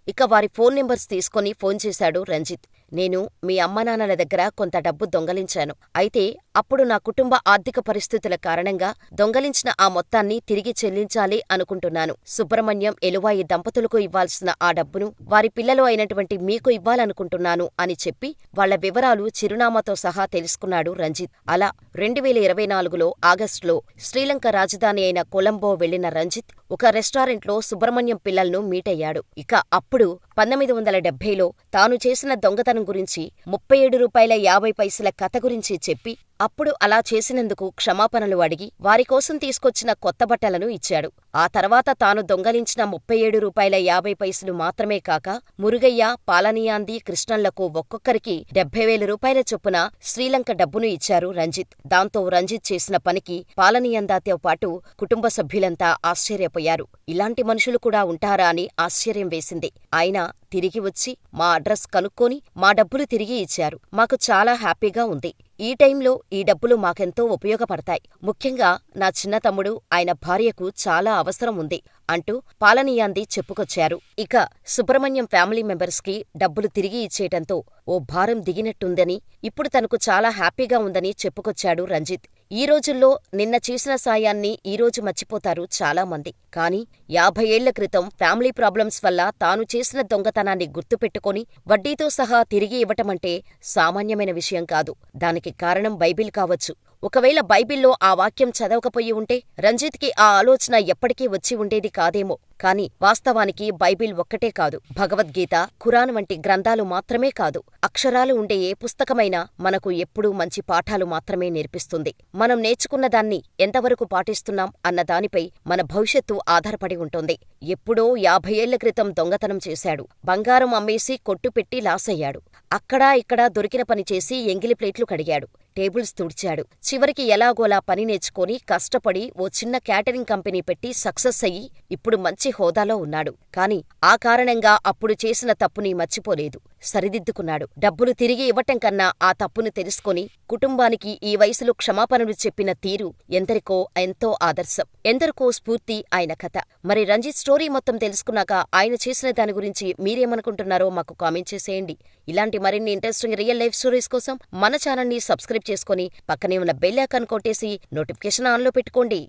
ఇక వారి phone numbers తీసుకొని ఫోన్ చేశాడు రంజిత్. నేను మీ అమ్మానాన్నల దగ్గర కొంత డబ్బు దొంగలించాను. అయితే అప్పుడు నా కుటుంబ ఆర్థిక పరిస్థితుల కారణంగా దొంగలించిన ఆ మొత్తాన్ని తిరిగి చెల్లించాలి అనుకుంటున్నాను. సుబ్రహ్మణ్యం, ఎలువాయి దంపతులకు ఇవ్వాల్సిన ఆ డబ్బును వారి పిల్లలు అయినటువంటి మీకు ఇవ్వాలనుకుంటున్నాను అని చెప్పి వాళ్ల వివరాలు చిరునామాతో సహా తెలుసుకున్నాడు రంజిత్. అలా 2024లో ఆగస్టులో శ్రీలంక రాజధాని అయిన కొలంబో వెళ్లిన రంజిత్ ఒక రెస్టారెంట్లో సుబ్రహ్మణ్యం పిల్లల్ను మీటయ్యాడు. ఇక అప్పుడు 1970లో తాను చేసిన దొంగతనం గురించి, రూ. 37.50 కథ గురించి చెప్పి అప్పుడు అలా చేసినందుకు క్షమాపణలు అడిగి వారికోసం తీసుకొచ్చిన కొత్త బట్టలను ఇచ్చాడు. ఆ తర్వాత తాను దొంగలించిన రూ. 37.50 మాత్రమే కాక మురుగయ్య, పాలనియాంది, కృష్ణన్లకు ఒక్కొక్కరికి రూ. 70,000 చొప్పున శ్రీలంక డబ్బును ఇచ్చారు రంజిత్. దాంతో రంజిత్ చేసిన పనికి పాలనియందాతో పాటు కుటుంబ సభ్యులంతా ఆశ్చర్యపోయారు. ఇలాంటి మనుషులు కూడా ఉంటారా అని ఆశ్చర్యం వేసింది. అయినా తిరిగి వచ్చి మా అడ్రస్ కనుక్కొని మా డబ్బులు తిరిగి ఇచ్చారు. మాకు చాలా హ్యాపీగా ఉంది. ఈ టైంలో ఈ డబ్బులు మాకెంతో ఉపయోగపడతాయి. ముఖ్యంగా నా చిన్న తమ్ముడు, ఆయన భార్యకు చాలా అవసరం ఉంది అంటూ పాలనియాంది చెప్పుకొచ్చారు. ఇక సుబ్రహ్మణ్యం ఫ్యామిలీ మెంబర్స్కి డబ్బులు తిరిగి ఇచ్చేయటంతో ఓ భారం దిగినట్టుందని, ఇప్పుడు తనకు చాలా హ్యాపీగా ఉందని చెప్పుకొచ్చాడు రంజిత్. ఈ రోజుల్లో నిన్న చేసిన సాయాన్ని ఈరోజు మర్చిపోతారు చాలామంది. కానీ 50 ఏళ్ల క్రితం ఫ్యామిలీ ప్రాబ్లమ్స్ వల్ల తాను చేసిన దొంగతనాన్ని గుర్తుపెట్టుకొని వడ్డీతో సహా తిరిగి ఇవ్వటమంటే సామాన్యమైన విషయం కాదు. దానికి కారణం బైబిల్ కావచ్చు. ఒకవేళ బైబిల్లో ఆ వాక్యం చదవకపోయి ఉంటే రంజిత్కి ఆ ఆలోచన ఎప్పటికీ వచ్చి ఉండేది కాదేమో. కాని వాస్తవానికి బైబిల్ ఒక్కటే కాదు, భగవద్గీత, ఖురాన్ వంటి గ్రంథాలు మాత్రమే కాదు, అక్షరాలు ఉండే ఏ పుస్తకమైనా మనకు ఎప్పుడూ మంచి పాఠాలు మాత్రమే నేర్పిస్తుంది. మనం నేర్చుకున్నదాన్ని ఎంతవరకు పాటిస్తున్నాం అన్న దానిపై మన భవిష్యత్తు ఆధారపడి ఉంటుంది. ఎప్పుడో 50 ఏళ్ల క్రితం దొంగతనం చేశాడు. బంగారం అమ్మేసి కొట్టు పెట్టి లాసయ్యాడు. అక్కడా ఇక్కడా దొరికిన పని చేసి ఎంగిలి ప్లేట్లు కడిగాడు, టేబుల్స్ తుడిచాడు. చివరికి ఎలాగోలా పని నేర్చుకొని కష్టపడి ఓ చిన్న క్యాటరింగ్ కంపెనీ పెట్టి సక్సెస్ అయ్యి ఇప్పుడు మంచి హోదాలో ఉన్నాడు. కాని ఆ కారణంగా అప్పుడు చేసిన తప్పుని మర్చిపోలేదు, సరిదిద్దుకున్నాడు. డబ్బులు తిరిగి ఇవ్వటం కన్నా ఆ తప్పును తెలుసుకొని కుటుంబానికి ఈ వయసులో క్షమాపణలు చెప్పిన తీరు ఎందరికో ఎంతో ఆదర్శం, ఎందరికో స్ఫూర్తి ఆయన కథ. మరి రంజిత్ స్టోరీ మొత్తం తెలుసుకున్నాక ఆయన చేసిన దాని గురించి మీరేమనుకుంటున్నారో మాకు కామెంట్ చేసేయండి. ఇలాంటి మరిన్ని ఇంట్రెస్టింగ్ రియల్ లైఫ్ స్టోరీస్ కోసం మన ఛానల్ని సబ్స్క్రైబ్ చేసుకొని పక్కనే ఉన్న బెల్ ఐకాన్ కొట్టేసి నోటిఫికేషన్ ఆన్లో పెట్టుకోండి.